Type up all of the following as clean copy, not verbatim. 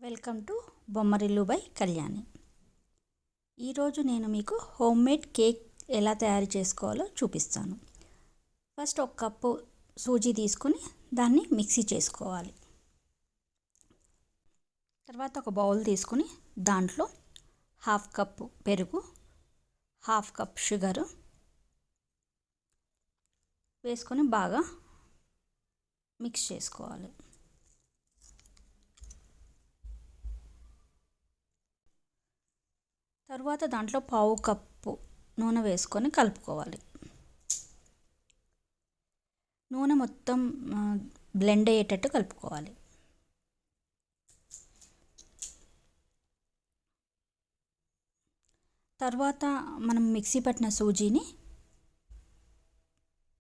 Welcome to Bommarillu by Kalyani. ఈరోజు నేను మీకు హోమ్మేడ్ కేక్ ఎలా తయారు చేసుకోవాలో చూపిస్తాను. ఫస్ట్ ఒక కప్పు సూజీ తీసుకుని దాన్ని మిక్సీ చేసుకోవాలి. తర్వాత ఒక బౌల్ తీసుకుని దాంట్లో హాఫ్ కప్పు పెరుగు, హాఫ్ కప్ షుగరు వేసుకొని బాగా మిక్స్ చేసుకోవాలి. తర్వాత దాంట్లో పావు కప్పు నూనె వేసుకొని కలుపుకోవాలి. నూనె మొత్తం బ్లెండ్ అయ్యేటట్టు కలుపుకోవాలి. తర్వాత మనం మిక్సీ పట్టిన సూజీని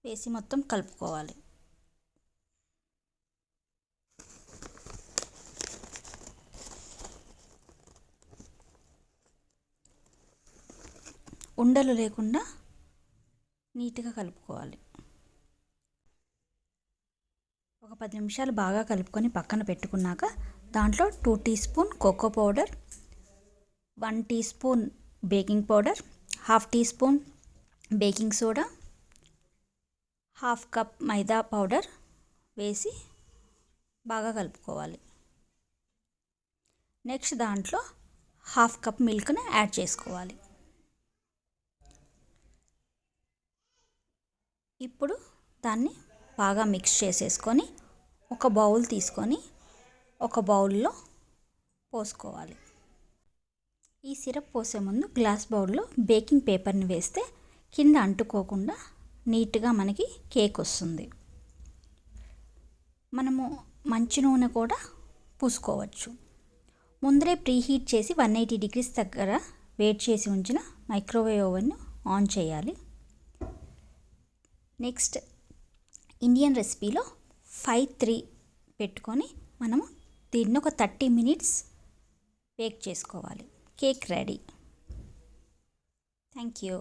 వేసి మొత్తం కలుపుకోవాలి. ఉండలు లేకుండా నీట్గా కలుపుకోవాలి. ఒక 10 నిమిషాలు బాగా కలుపుకొని పక్కన పెట్టుకున్నాక దాంట్లో 2 teaspoon cocoa powder, 1 teaspoon baking powder, half teaspoon baking soda, half cup maida powder వేసి బాగా కలుపుకోవాలి. నెక్స్ట్ దాంట్లో హాఫ్ కప్ మిల్క్ని యాడ్ చేసుకోవాలి. ఇప్పుడు దాన్ని బాగా మిక్స్ చేసేసుకొని ఒక బౌల్ తీసుకొని ఒక బౌల్లో పోసుకోవాలి. ఈ సిరప్ పోసే ముందు గ్లాస్ బౌల్లో బేకింగ్ పేపర్ని వేస్తే కింద అంటుకోకుండా నీట్గా మనకి కేక్ వస్తుంది. మనము మంచి నూనె కూడా పూసుకోవచ్చు. ముందరే ప్రీహీట్ చేసి 180 డిగ్రీస్ దగ్గర వేట్ చేసి ఉంచిన మైక్రోవేవ్ ఓవెన్ను ఆన్ చేయాలి. నెక్స్ట్ ఇండియన్ రెసిపీలో 5-3 పెట్టుకొని మనము దీన్ని ఒక 30 మినిట్స్ బేక్ చేసుకోవాలి. Cake ready. Thank you.